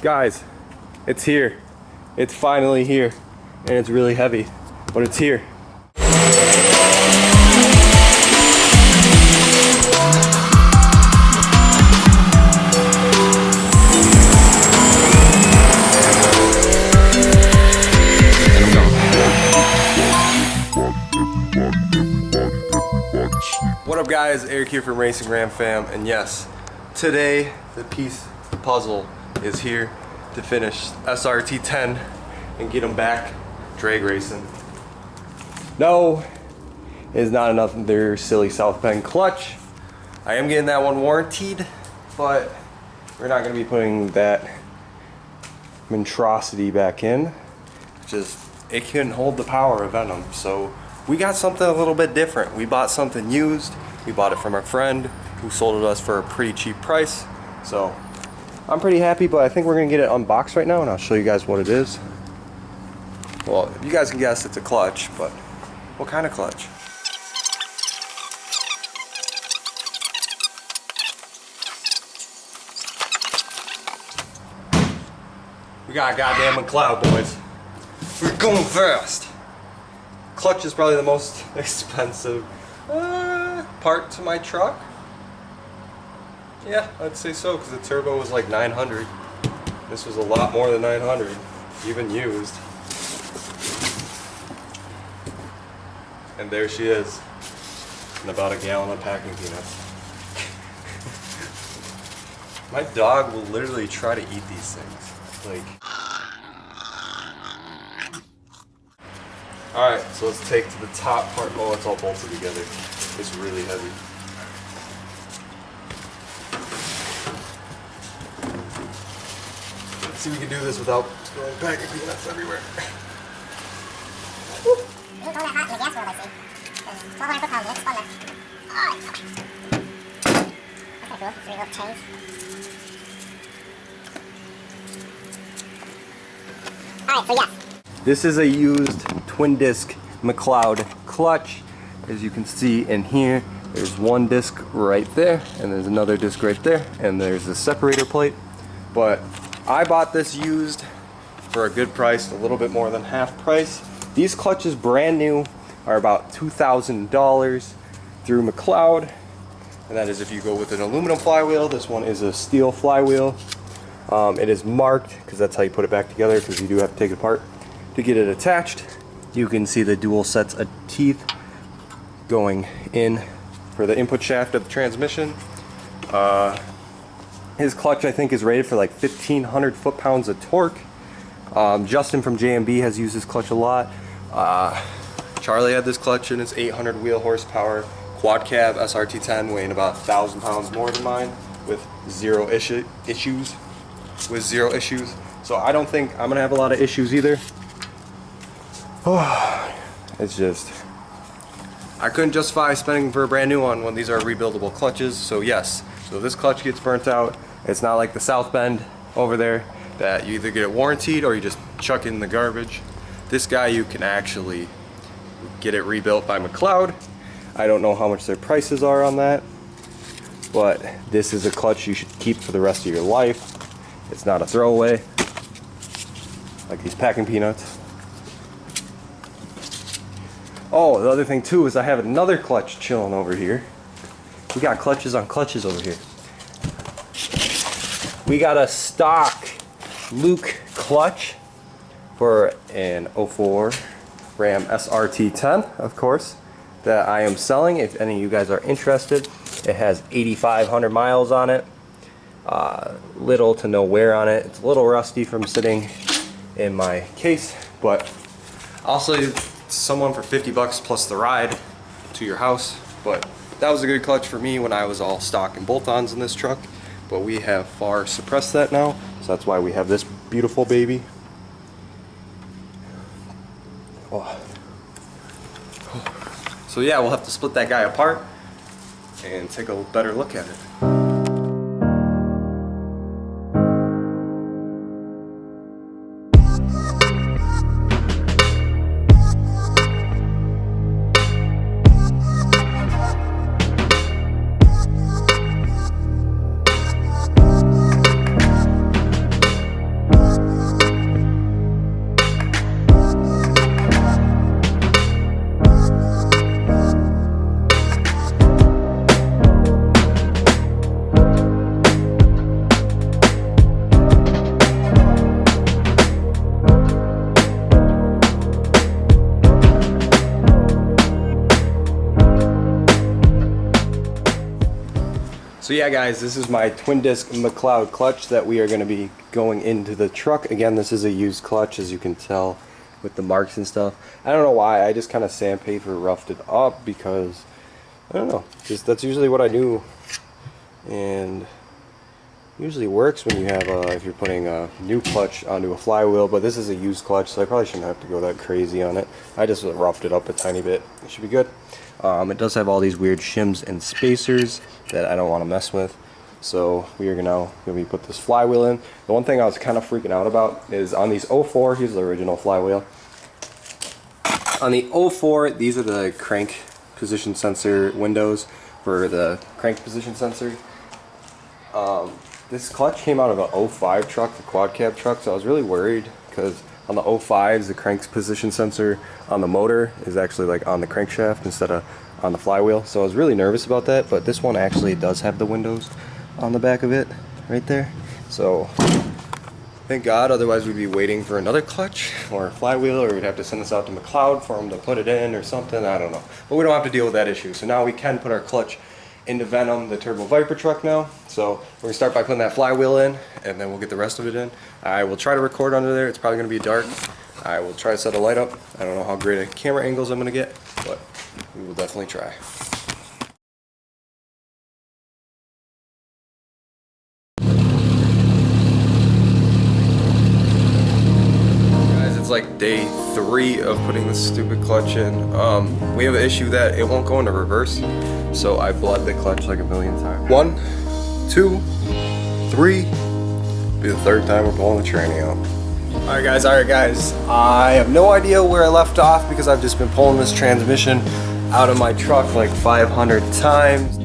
Guys, it's here. It's finally here. And it's really heavy, but it's here. What up guys, Eric here from Racing Ram Fam, and yes, today the piece of the puzzle is here to finish SRT10 and get them back drag racing. No, it is not enough their silly South Bend clutch. I am getting that one warranted, but we're not going to be putting that monstrosity back in. Just, it can hold the power of Venom, so we got something a little bit different. We bought something used. We bought it from our friend who sold it us for a pretty cheap price. So I'm pretty happy, but I think we're gonna get it unboxed right now and I'll show you guys what it is. Well, you guys can guess it's a clutch, but what kind of clutch? We got a goddamn McLeod, boys. We're going fast. Clutch is probably the most expensive part to my truck. Yeah, I'd say so, because the turbo was like 900. This was a lot more than 900, even used. And there she is, and about a gallon of packing peanuts. My dog will literally try to eat these things. Like. Alright, so let's take to the top part. Oh, it's all bolted together. It's really heavy. Let's see if we can do this without throwing packing peanuts everywhere. It's going that hot in the gas world, I see. There's 1,200 foot-pounds in it, it's fun there. Alright. That's kind of cool, 3 little chains. Alright, so yes. This is a used twin disc McLeod clutch. As you can see in here, there's one disc right there, and there's another disc right there, and there's a separator plate. But I bought this used for a good price, a little bit more than half price. These clutches, brand new, are about $2,000 through McLeod, and that is if you go with an aluminum flywheel. This one is a steel flywheel. It is marked because that's how you put it back together, because you do have to take it apart to get it attached. You can see the dual sets of teeth going in for the input shaft of the transmission. His clutch, I think, is rated for like 1,500 foot-pounds of torque. Justin from JMB has used this clutch a lot. Charlie had this clutch in his 800 wheel horsepower quad cab SRT10, weighing about 1,000 pounds more than mine, with zero issues. So I don't think I'm gonna have a lot of issues either. It's just, I couldn't justify spending for a brand new one when these are rebuildable clutches. So yes, so if this clutch gets burnt out, it's not like the South Bend over there that you either get it warranted or you just chuck it in the garbage. This guy, you can actually get it rebuilt by McLeod. I don't know how much their prices are on that, but this is a clutch you should keep for the rest of your life. It's not a throwaway like these packing peanuts. Oh, the other thing too is I have another clutch chilling over here. We got clutches on clutches over here. We got a stock Luke clutch for an 04 Ram SRT10, of course, that I am selling. If any of you guys are interested, it has 8,500 miles on it. Little to no wear on it. It's a little rusty from sitting in my case, but also someone for 50 bucks plus the ride to your house. But that was a good clutch for me when I was all stock and bolt-ons in this truck, but we have far suppressed that now, so that's why we have this beautiful baby. Oh. So yeah, we'll have to split that guy apart and take a better look at it. So yeah guys, this is my twin disc McLeod clutch that we are going to be going into the truck. Again, this is a used clutch, as you can tell with the marks and stuff. I don't know why, I just kind of sandpaper roughed it up because, I don't know, just that's usually what I do. And usually works when you have if you're putting a new clutch onto a flywheel, but this is a used clutch, so I probably shouldn't have to go that crazy on it. I just roughed it up a tiny bit. It should be good. It does have all these weird shims and spacers that I don't want to mess with, so we are now going to put this flywheel in. The one thing I was kind of freaking out about is on these 04, here's the original flywheel. On the 04, these are the crank position sensor windows for the crank position sensor. This clutch came out of an 05 truck, the quad cab truck, so I was really worried because on the 05s, the crank's position sensor on the motor is actually like on the crankshaft instead of on the flywheel. So I was really nervous about that, but this one actually does have the windows on the back of it right there. So thank God, otherwise we'd be waiting for another clutch or a flywheel, or we'd have to send this out to McLeod for them to put it in or something, I don't know. But we don't have to deal with that issue. So now we can put our clutch into Venom, the Turbo Viper truck now. So we're gonna start by putting that flywheel in, and then we'll get the rest of it in. I will try to record under there. It's probably gonna be dark. I will try to set a light up. I don't know how great a camera angles I'm gonna get, but we will definitely try. Guys, it's like day 3 of putting this stupid clutch in. We have an issue that it won't go into reverse. So I bled the clutch like a million times. 1, 2, 3. Be the 3rd time we're pulling the tranny out. Alright guys. I have no idea where I left off because I've just been pulling this transmission out of my truck like 500 times.